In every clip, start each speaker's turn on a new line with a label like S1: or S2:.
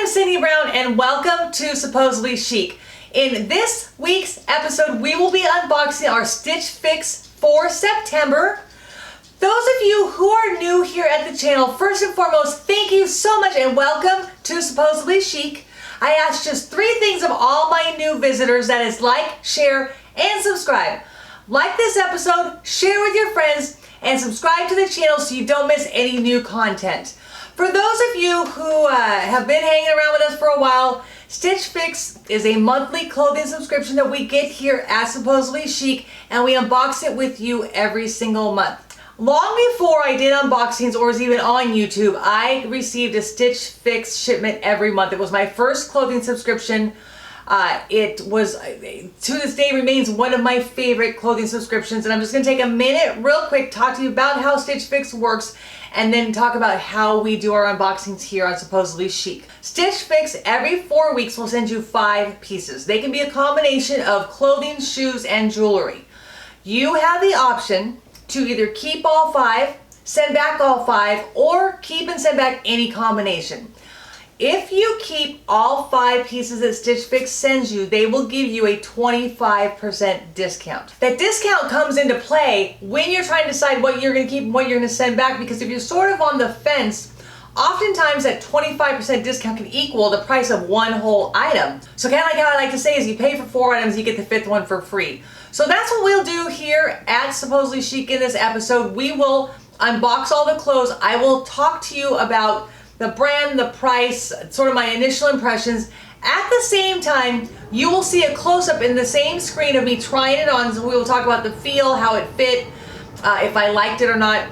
S1: Cindy Brown and welcome to Supposedly Chic. In this week's episode, we will be unboxing our Stitch Fix for September. Those of you who are new here at the channel, first and foremost, thank you so much and welcome to Supposedly Chic. I ask just 3 things of all my new visitors, that is like, share, and subscribe. Like this episode, share with your friends, and subscribe to the channel so you don't miss any new content. For those of you who have been hanging around with us for a while, Stitch Fix is a monthly clothing subscription that we get here at Supposedly Chic, and we unbox it with you every single month. Long before I did unboxings or was even on YouTube, I received a Stitch Fix shipment every month. It was my first clothing subscription. It was, to this day, remains one of my favorite clothing subscriptions, and I'm just going to take a minute real quick, talk to you about how Stitch Fix works, and then talk about how we do our unboxings here on Supposedly Chic. Stitch Fix every 4 weeks will send you 5 pieces. They can be a combination of clothing, shoes, and jewelry. You have the option to either keep all 5, send back all 5, or keep and send back any combination. If you keep all 5 pieces that Stitch Fix sends you, they will give you a 25% discount. That discount comes into play when you're trying to decide what you're going to keep and what you're going to send back, because if you're sort of on the fence, oftentimes that 25% discount can equal the price of one whole item. So kind of like how I like to say is, you pay for 4 items, you get the 5th one for free. So that's what we'll do here at Supposedly Chic in this episode. We will unbox all the clothes. I will talk to you about the brand, the price, sort of my initial impressions. At the same time, you will see a close-up in the same screen of me trying it on, so we will talk about the feel, how it fit, if I liked it or not.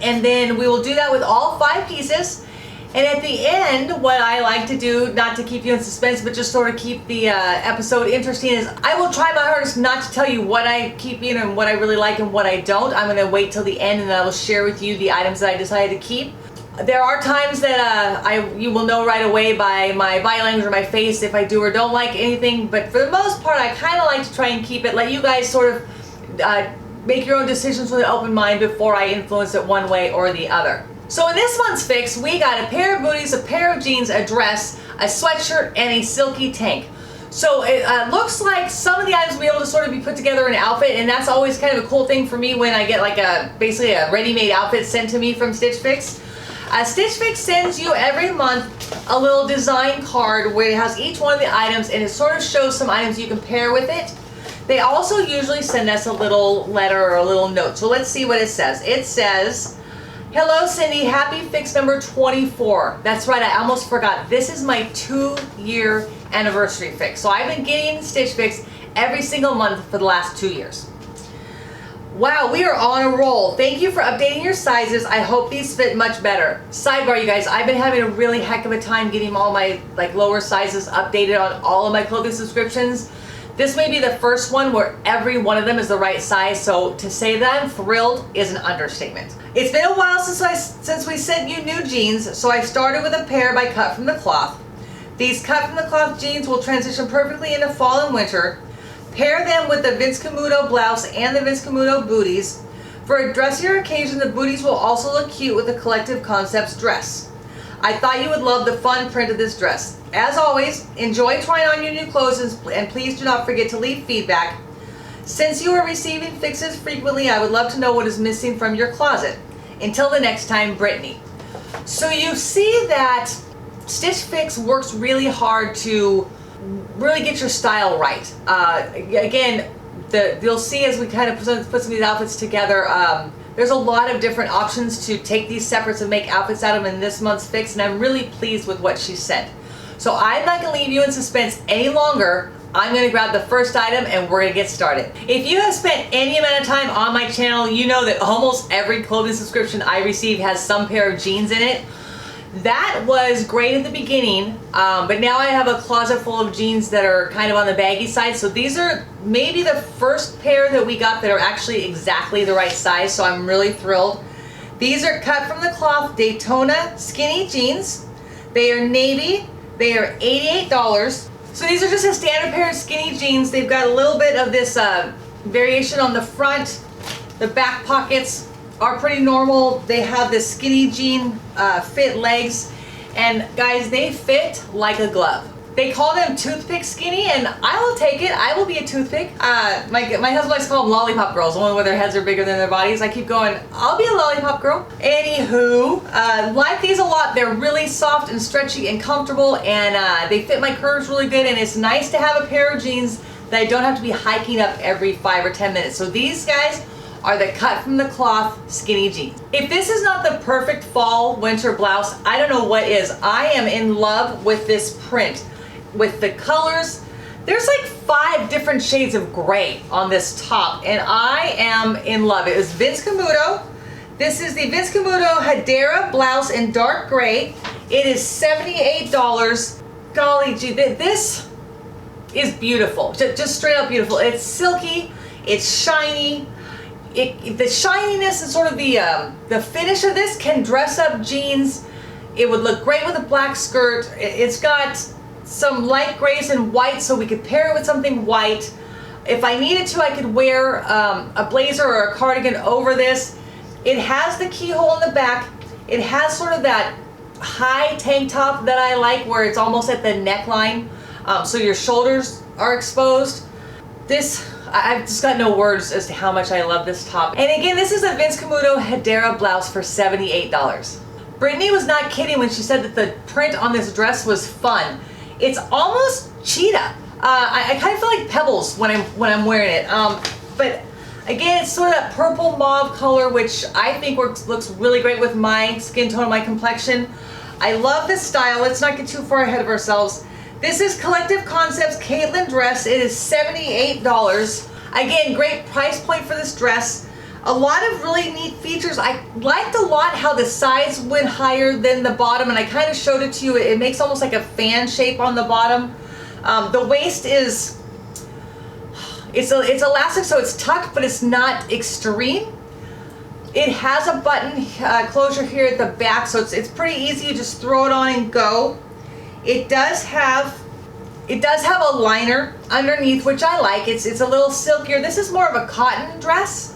S1: And then we will do that with all 5 pieces. And at the end, what I like to do, not to keep you in suspense, but just sort of keep the episode interesting, is I will try my hardest not to tell you what I keep in and what I really like and what I don't. I'm going to wait till the end and then I will share with you the items that I decided to keep. There are times that you will know right away by my body language or my face if I do or don't like anything, but for the most part I kind of like to try and keep it, let you guys sort of make your own decisions with an open mind before I influence it one way or the other. So in this month's fix, we got a pair of booties, a pair of jeans, a dress, a sweatshirt, and a silky tank. So it looks like some of the items will be able to sort of be put together in an outfit, and that's always kind of a cool thing for me when I get like basically a ready-made outfit sent to me from Stitch Fix. Stitch Fix sends you every month a little design card where it has each one of the items, and it sort of shows some items you can pair with it. They also usually send us a little letter or a little note. So let's see what it says. It says, "Hello Cindy, happy fix number 24. That's right, I almost forgot. This is my 2-year anniversary fix. So I've been getting Stitch Fix every single month for the last 2 years. Wow, we are on a roll. Thank you for updating your sizes. I hope these fit much better. Sidebar, you guys, I've been having a really heck of a time getting all my lower sizes updated on all of my clothing subscriptions. This may be the first one where every one of them is the right size, so to say that I'm thrilled is an understatement. It's been a while since we sent you new jeans, so I started with a pair by Cut From The Cloth. These Cut From The Cloth jeans will transition perfectly into fall and winter. Pair them with the Vince Camuto blouse and the Vince Camuto booties. For a dressier occasion, the booties will also look cute with the Collective Concepts dress. I thought you would love the fun print of this dress. As always, enjoy trying on your new clothes and please do not forget to leave feedback. Since you are receiving fixes frequently, I would love to know what is missing from your closet. Until the next time, Brittany." So you see that Stitch Fix works really hard to really get your style right. Again, you'll see as we kind of put some of these outfits together, there's a lot of different options to take these separates and make outfits out of them in this month's fix, and I'm really pleased with what she sent. So I'm not going to leave you in suspense any longer. I'm going to grab the first item and we're going to get started. If you have spent any amount of time on my channel, you know that almost every clothing subscription I receive has some pair of jeans in it. That was great at the beginning, but now I have a closet full of jeans that are kind of on the baggy side. So these are maybe the first pair that we got that are actually exactly the right size, so I'm really thrilled. These are Cut From The Cloth Daytona skinny jeans. They are navy. They are $88. So these are just a standard pair of skinny jeans. They've got a little bit of this variation on the front. The back pockets are pretty normal. They have this skinny jean fit legs, And guys, they fit like a glove. They call them toothpick skinny, and I will take it. I will be a toothpick. My husband likes to call them lollipop girls, the one where their heads are bigger than their bodies. I keep going, I'll be a lollipop girl. Anywho, like these a lot. They're really soft and stretchy and comfortable, and they fit my curves really good, and it's nice to have a pair of jeans that I don't have to be hiking up every 5 or 10 minutes. So these guys are the cut from the cloth skinny jeans. If this is not the perfect fall winter blouse, I don't know what is. I am in love with this print. With the colors, there's like 5 different shades of gray on this top, and I am in love. It is Vince Camuto. This is the Vince Camuto Hedera blouse in dark gray. It is $78. Golly gee, this is beautiful. Just straight up beautiful. It's silky, it's shiny. The shininess and sort of the finish of this can dress up jeans. It would look great with a black skirt. It's got some light grays and white, so we could pair it with something white. If I needed to, I could wear a blazer or a cardigan over this. It has the keyhole in the back. It has sort of that high tank top that I like, where it's almost at the neckline, so your shoulders are exposed. I've just got no words as to how much I love this top. And again, this is a Vince Camuto Hedera blouse for $78. Brittany was not kidding when she said that the print on this dress was fun. It's almost cheetah. I kind of feel like pebbles when I'm wearing it. But again, it's sort of that purple mauve color, which I think looks really great with my skin tone and my complexion. I love this style. Let's not get too far ahead of ourselves. This is Collective Concepts Caitlin dress. It is $78. Again, great price point for this dress. A lot of really neat features. I liked a lot how the sides went higher than the bottom, and I kind of showed it to you. It makes almost like a fan shape on the bottom. The waist it's elastic, so it's tucked, but it's not extreme. It has a button closure here at the back, so it's pretty easy. You just throw it on and go. It does have a liner underneath, which I like. It's a little silkier. This is more of a cotton dress.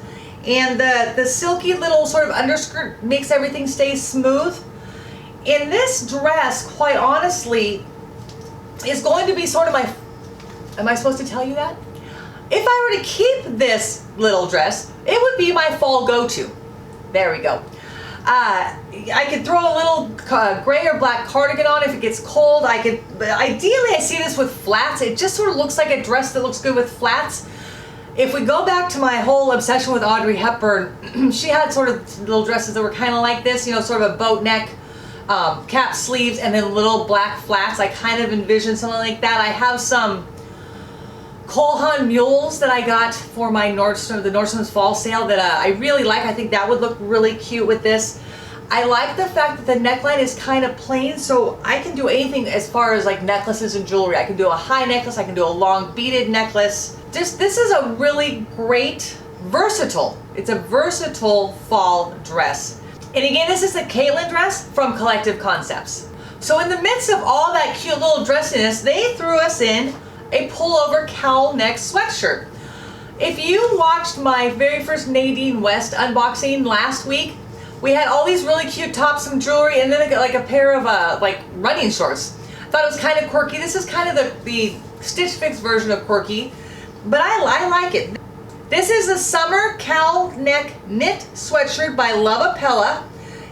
S1: And the silky little sort of underskirt makes everything stay smooth. In this dress, quite honestly, is going to be sort of my, am I supposed to tell you that? If I were to keep this little dress, it would be my fall go-to. There we go. I could throw a little gray or black cardigan on if it gets cold. Ideally I see this with flats. It just sort of looks like a dress that looks good with flats. If we go back to my whole obsession with Audrey Hepburn, she had sort of little dresses that were kind of like this, you know, sort of a boat neck, cap sleeves, and then little black flats. I kind of envision something like that. I have some Cole Haan mules that I got for my the Nordstrom's fall sale that I really like. I think that would look really cute with this. I like the fact that the neckline is kind of plain, so I can do anything as far as like necklaces and jewelry. I can do a high necklace, I can do a long beaded necklace. This is a really great, it's a versatile fall dress. And again, this is the Caitlin dress from Collective Concepts. So in the midst of all that cute little dressiness, they threw us in a pullover cowl neck sweatshirt. If you watched my very first Nadine West unboxing last week, we had all these really cute tops, some jewelry, and then I got like a pair of like running shorts. I thought it was kind of quirky. This is kind of the Stitch Fix version of quirky, but I like it. This is a summer cowl neck knit sweatshirt by Lovapella.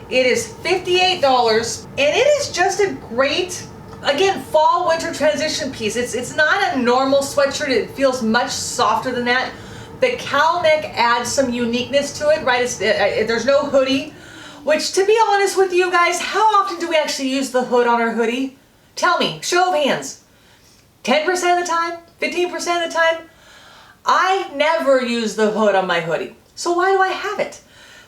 S1: It is $58, and it is just a great, again, fall winter transition piece. It's not a normal sweatshirt. It feels much softer than that. The cowl neck adds some uniqueness to it, right? There's no hoodie, which, to be honest with you guys, how often do we actually use the hood on our hoodie? Tell me, show of hands. 10% of the time? 15% of the time? I never use the hood on my hoodie. So why do I have it?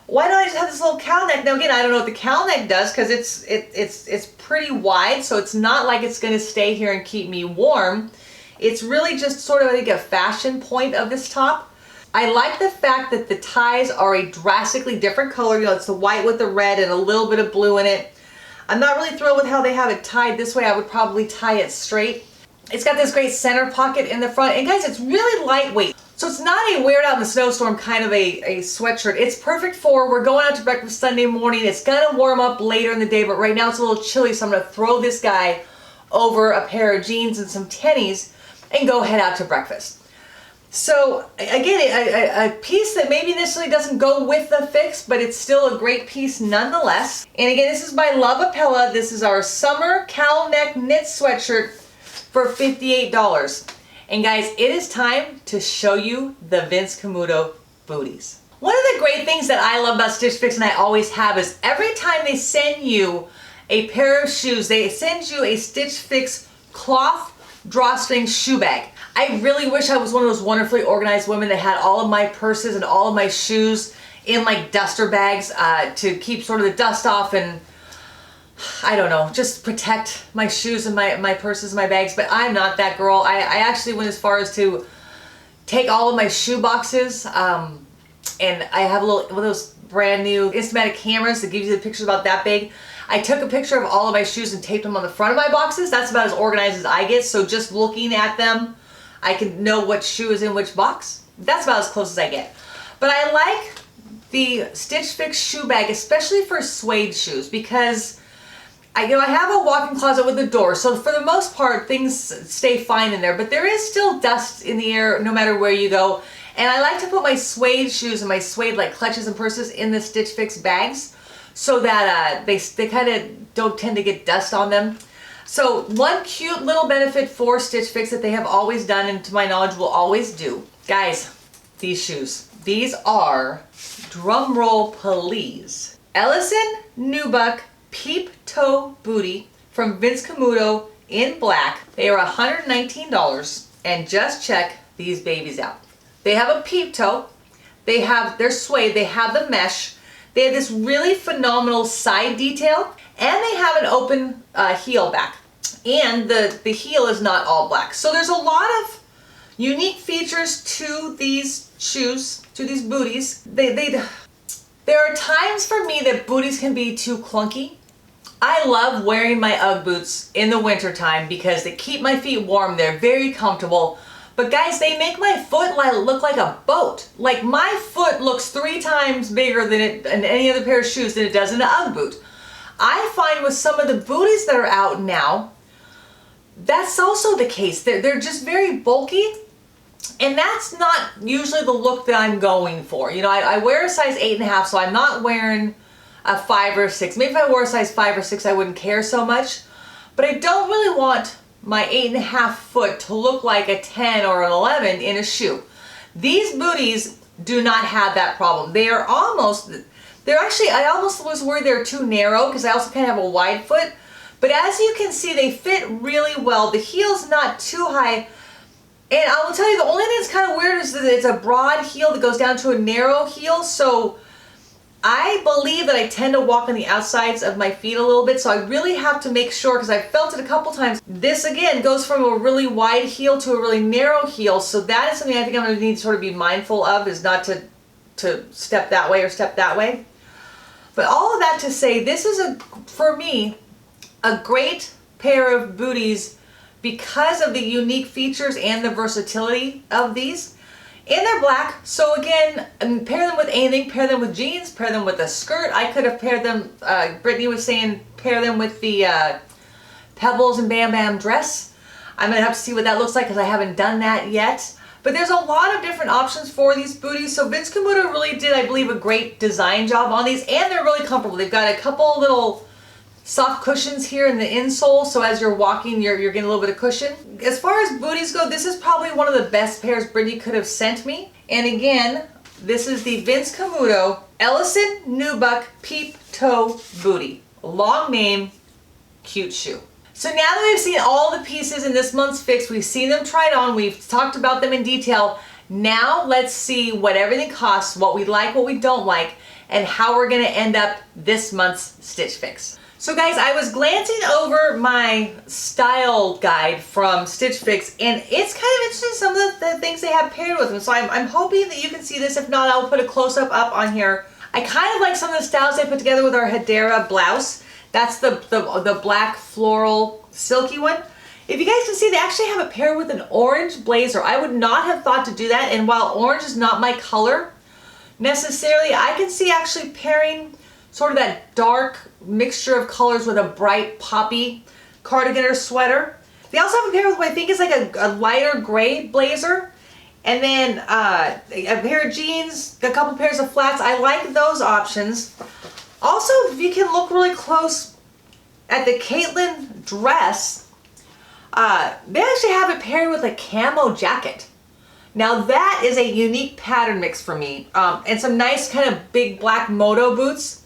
S1: Why don't I just have this little cowl neck? Now again, I don't know what the cowl neck does, because it's pretty wide, so it's not like it's going to stay here and keep me warm. It's really just sort of, I think, a fashion point of this top. I like the fact that the ties are a drastically different color. You know, it's the white with the red and a little bit of blue in it. I'm not really thrilled with how they have it tied this way. I would probably tie it straight. It's got this great center pocket in the front. And guys, it's really lightweight. So it's not a wear out in the snowstorm kind of a sweatshirt. It's perfect for, we're going out to breakfast Sunday morning. It's gonna warm up later in the day, but right now it's a little chilly, so I'm gonna throw this guy over a pair of jeans and some tennies and go head out to breakfast. So again, a piece that maybe initially doesn't go with the fix, but it's still a great piece nonetheless. And again, this is by Love Apella. This is our summer cowl neck knit sweatshirt for $58. And guys, it is time to show you the Vince Camuto booties. One of the great things that I love about Stitch Fix, and I always have, is every time they send you a pair of shoes, they send you a Stitch Fix cloth drawstring shoe bag. I really wish I was one of those wonderfully organized women that had all of my purses and all of my shoes in like duster bags to keep sort of the dust off and, I don't know, just protect my shoes and my purses and my bags. But I'm not that girl. I actually went as far as to take all of my shoe boxes and I have one of those brand new Instamatic cameras that gives you the pictures about that big. I took a picture of all of my shoes and taped them on the front of my boxes. That's about as organized as I get. So just looking at them, I can know what shoe is in which box. That's about as close as I get. But I like the Stitch Fix shoe bag, especially for suede shoes, because I have a walk-in closet with a door, so for the most part things stay fine in there, but there is still dust in the air no matter where you go. And I like to put my suede shoes and my suede like clutches and purses in the Stitch Fix bags so that they kind of don't tend to get dust on them. So one cute little benefit for Stitch Fix that they have always done, and to my knowledge will always do, guys, these shoes. These are, drum roll please, Ellison Nubuck Peep Toe Booty from Vince Camuto in black. They are $119, and just check these babies out. They have a peep toe, they're suede, they have the mesh, they have this really phenomenal side detail, and they have an open heel back. And the heel is not all black. So there's a lot of unique features to these shoes, to these booties. There are times for me that booties can be too clunky. I love wearing my UGG boots in the wintertime because they keep my feet warm. They're very comfortable. But guys, they make my foot look like a boat. Like my foot looks 3 times bigger than in any other pair of shoes than it does in an UGG boot. I find with some of the booties that are out now, that's also the case. They're just very bulky, and that's not usually the look that I'm going for. You know, I wear a size 8.5, so I'm not wearing a 5 or 6. Maybe if I wore a size 5 or 6, I wouldn't care so much. But I don't really want my 8.5 foot to look like a 10 or an 11 in a shoe. These booties do not have that problem. They're actually, I almost was worried they're too narrow because I also kind of have a wide foot. But as you can see, they fit really well. The heel's not too high. And I will tell you, the only thing that's kind of weird is that it's a broad heel that goes down to a narrow heel. So I believe that I tend to walk on the outsides of my feet a little bit, so I really have to make sure, because I've felt it a couple times. This again goes from a really wide heel to a really narrow heel, so that is something I think I'm going to need to sort of be mindful of, is not to step that way or step that way. But all of that to say, this is, for me, a great pair of booties because of the unique features and the versatility of these. And they're black, so again, pair them with anything. Pair them with jeans, pair them with a skirt. I could have paired them, Brittany was saying, pair them with the Pebbles and Bam Bam dress. I'm going to have to see what that looks like because I haven't done that yet. But there's a lot of different options for these booties. So Vince Camuto really did, I believe, a great design job on these. And they're really comfortable. They've got a couple little soft cushions here in the insole, so as you're walking, you're getting a little bit of cushion. As far as booties go, this is probably one of the best pairs Brittany could have sent me. And again, this is the Vince Camuto Ellison Nubuck Peep Toe Booty. Long name, cute shoe. So now that we've seen all the pieces in this month's fix, we've seen them tried on, we've talked about them in detail. Now let's see what everything costs, what we like, what we don't like, and how we're gonna end up this month's Stitch Fix. So guys, I was glancing over my style guide from Stitch Fix, and it's kind of interesting some of the things they have paired with them. So I'm hoping that you can see this. If not, I'll put a close-up up on here. I kind of like some of the styles they put together with our Hedera blouse. That's the black floral silky one. If you guys can see, they actually have it paired with an orange blazer. I would not have thought to do that, and while orange is not my color necessarily, I can see actually pairing sort of that dark mixture of colors with a bright poppy cardigan or sweater. They also have a pair with what I think is like a lighter gray blazer, and then a pair of jeans, a couple pairs of flats. I like those options. Also, if you can look really close at the Caitlin dress, they actually have it paired with a camo jacket. Now that is a unique pattern mix for me, and some nice kind of big black moto boots.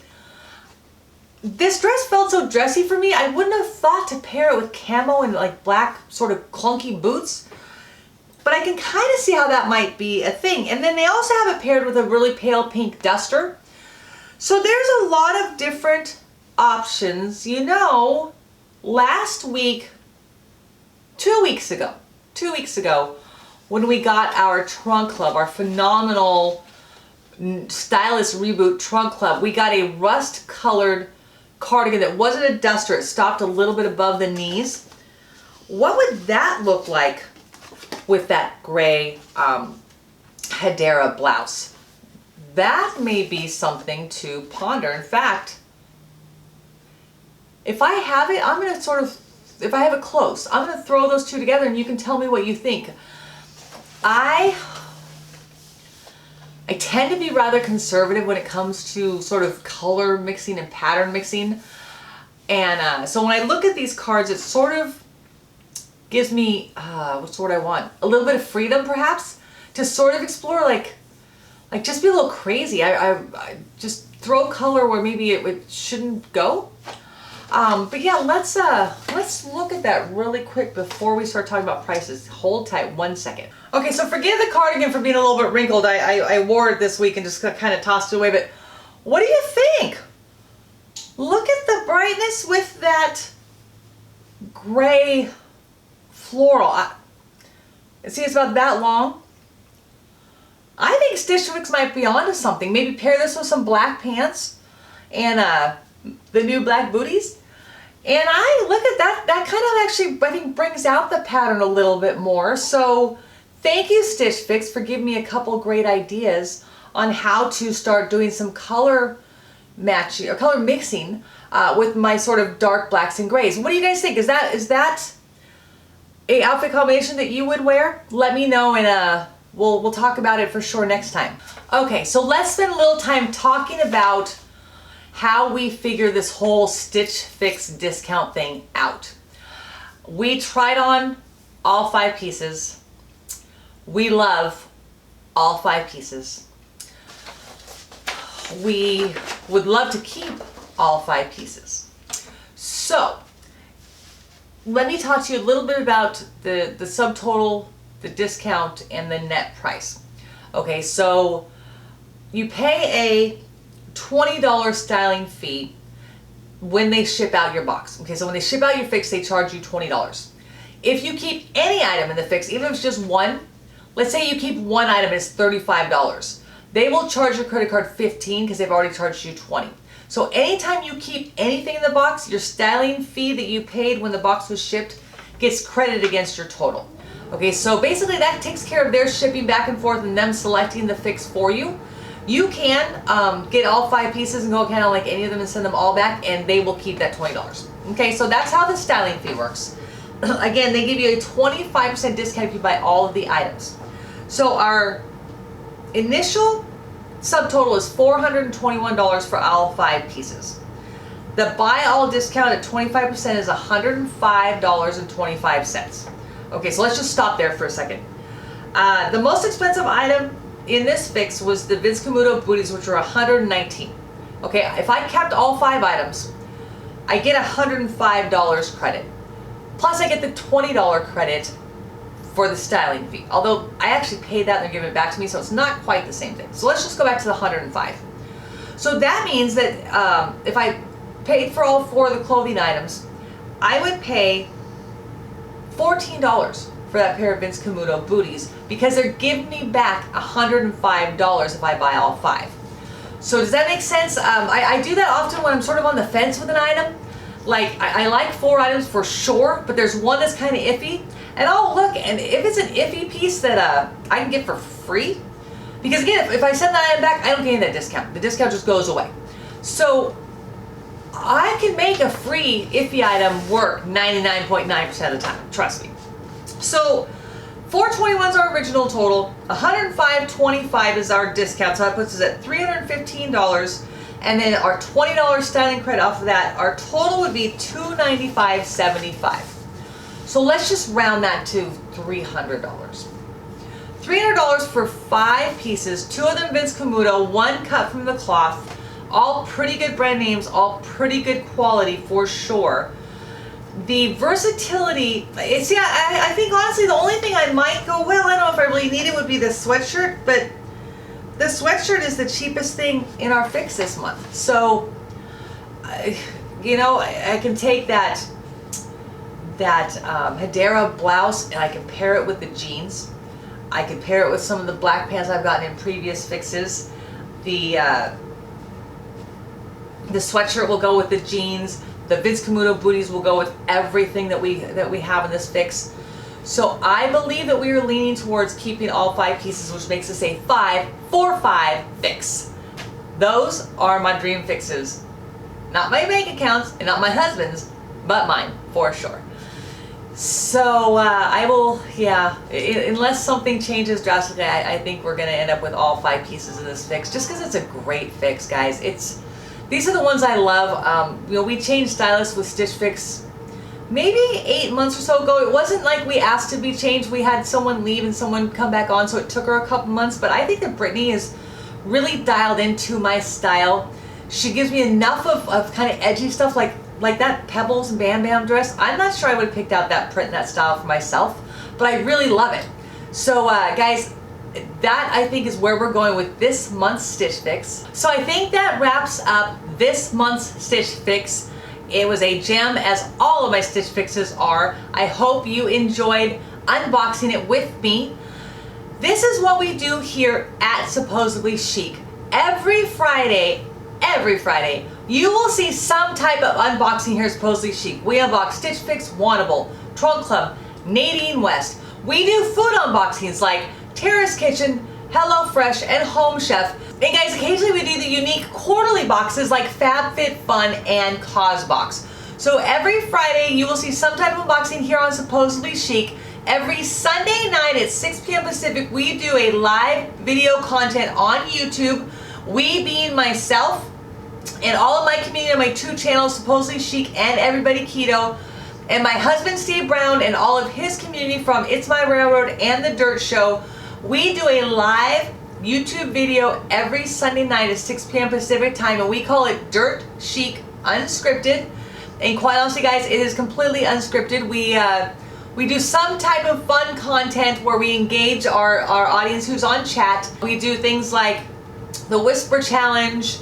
S1: This dress felt so dressy for me, I wouldn't have thought to pair it with camo and like black sort of clunky boots, but I can kind of see how that might be a thing. And then they also have it paired with a really pale pink duster. So there's a lot of different options. You know, last week, 2 weeks ago, when we got our trunk club, our phenomenal stylist reboot trunk club, we got a rust colored cardigan that wasn't a duster. It stopped a little bit above the knees. What would that look like with that gray Hedera blouse? That may be something to ponder. In fact, if I have it, I'm going to sort of, if I have it close, I'm going to throw those two together and you can tell me what you think. I tend to be rather conservative when it comes to sort of color mixing and pattern mixing. And so when I look at these cards, it sort of gives me, what's the word I want? A little bit of freedom perhaps to sort of explore, like just be a little crazy. I just throw color where maybe it shouldn't go. But yeah, let's look at that really quick before we start talking about prices. Hold tight 1 second. Okay, so forgive the cardigan for being a little bit wrinkled. I wore it this week and just kind of tossed it away, but what do you think? Look at the brightness with that gray floral. See, it's about that long. I think Stitch Fix might be onto something. Maybe pair this with some black pants and the new black booties. And I look at that, that kind of actually, I think, brings out the pattern a little bit more. So thank you, Stitch Fix, for giving me a couple great ideas on how to start doing some color matching or color mixing with my sort of dark blacks and grays. What do you guys think? Is that a outfit combination that you would wear? Let me know, and we'll talk about it for sure next time. Okay, so let's spend a little time talking about how we figure this whole Stitch Fix discount thing out. We tried on all 5 pieces. We love all 5 pieces. We would love to keep all 5 pieces. So let me talk to you a little bit about the subtotal, the discount, and the net price. Okay, so you pay a $20 styling fee when they ship out your box. Okay, so when they ship out your fix, they charge you $20. If you keep any item in the fix, even if it's just one, let's say you keep one item, it's $35. They will charge your credit card $15 because they've already charged you $20. So anytime you keep anything in the box, your styling fee that you paid when the box was shipped gets credited against your total. Okay, so basically that takes care of their shipping back and forth and them selecting the fix for you. You can get all 5 pieces and go ahead and like any of them and send them all back, and they will keep that $20. Okay, so that's how the styling fee works. Again, they give you a 25% discount if you buy all of the items. So our initial subtotal is $421 for all 5 pieces. The buy all discount at 25% is $105.25. Okay, so let's just stop there for a second. The most expensive item in this fix was the Vince Camuto booties, which are $119. Okay, if I kept all 5 items, I get $105 credit. Plus I get the $20 credit for the styling fee. Although I actually paid that and they're giving it back to me, so it's not quite the same thing. So let's just go back to the $105. So that means that if I paid for all 4 of the clothing items, I would pay $14 for that pair of Vince Camuto booties because they're giving me back $105 if I buy all 5. So does that make sense? I do that often when I'm sort of on the fence with an item. Like, I like 4 items for sure, but there's one that's kind of iffy. And I'll look, and if it's an iffy piece that I can get for free, because again, if I send that item back, I don't gain that discount. The discount just goes away. So I can make a free iffy item work 99.9% of the time, trust me. So $421 is our original total, $105.25 is our discount, so that puts us at $315, and then our $20 styling credit off of that, our total would be $295.75. So let's just round that to $300. $300 for 5 pieces, 2 of them Vince Camuto, 1 cut from the cloth, all pretty good brand names, all pretty good quality for sure. The versatility, see, I think honestly the only thing I might go, well, I don't know if I really need it, would be the sweatshirt, but the sweatshirt is the cheapest thing in our fix this month. So, you know, I can take that Hedera blouse and I can pair it with the jeans. I can pair it with some of the black pants I've gotten in previous fixes. The sweatshirt will go with the jeans. The Vince Camuto booties will go with everything that we have in this fix. So I believe that we are leaning towards keeping all 5 pieces, which makes us a 5-4-5 fix. Those are my dream fixes. Not my bank accounts and not my husband's, but mine, for sure. So I will, yeah, unless something changes drastically, I think we're going to end up with all 5 pieces in this fix, just because it's a great fix, guys. These are the ones I love. You know, we changed stylists with Stitch Fix maybe 8 months or so ago. It wasn't like we asked to be changed. We had someone leave and someone come back on, so it took her a couple months. But I think that Brittany is really dialed into my style. She gives me enough of kind of edgy stuff like that Pebbles and Bam Bam dress. I'm not sure I would have picked out that print and that style for myself, but I really love it. So guys, that I think is where we're going with this month's Stitch Fix. So I think that wraps up this month's Stitch Fix. It was a gem, as all of my Stitch Fixes are. I hope you enjoyed unboxing it with me. This is what we do here at Supposedly Chic. Every Friday, you will see some type of unboxing here at Supposedly Chic. We unbox Stitch Fix, Wantable, Trunk Club, Nadine West. We do food unboxings like Terrace Kitchen, HelloFresh, and Home Chef. And guys, occasionally we do the unique quarterly boxes like FabFitFun and CosBox. So every Friday you will see some type of unboxing here on Supposedly Chic. Every Sunday night at 6 p.m. Pacific, we do a live video content on YouTube. We being myself and all of my community on my 2 channels, Supposedly Chic and Everybody Keto, and my husband Steve Brown and all of his community from It's My Railroad and The Dirt Show. We do a live YouTube video every Sunday night at 6 p.m. Pacific time, and we call it Dirt Chic Unscripted. And quite honestly, guys, it is completely unscripted. We do some type of fun content where we engage our audience who's on chat. We do things like the Whisper Challenge.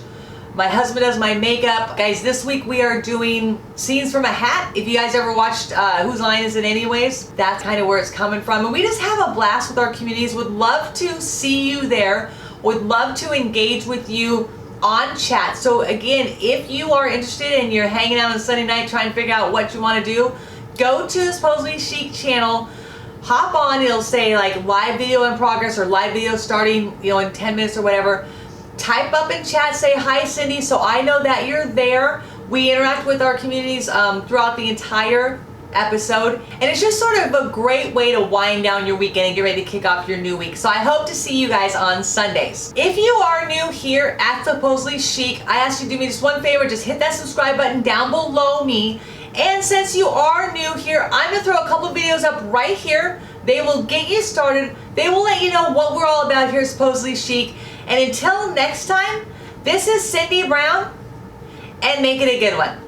S1: My husband does my makeup. Guys, this week we are doing scenes from a hat. If you guys ever watched Whose Line Is It Anyways, that's kind of where it's coming from. And we just have a blast with our communities. Would love to see you there. Would love to engage with you on chat. So again, if you are interested and you're hanging out on Sunday night trying to figure out what you want to do, go to the Supposedly Chic channel, hop on, it'll say like live video in progress or live video starting, you know, in 10 minutes or whatever. Type up in chat, say hi Cindy, so I know that you're there. We interact with our communities throughout the entire episode, and it's just sort of a great way to wind down your weekend and get ready to kick off your new week. So I hope to see you guys on Sundays. If you are new here at Supposedly Chic, I ask you to do me just one favor, just hit that subscribe button down below me. And since you are new here, I'm gonna throw a couple videos up right here. They will get you started. They will let you know what we're all about here at Supposedly Chic. And until next time, this is Cindy Brown, and make it a good one.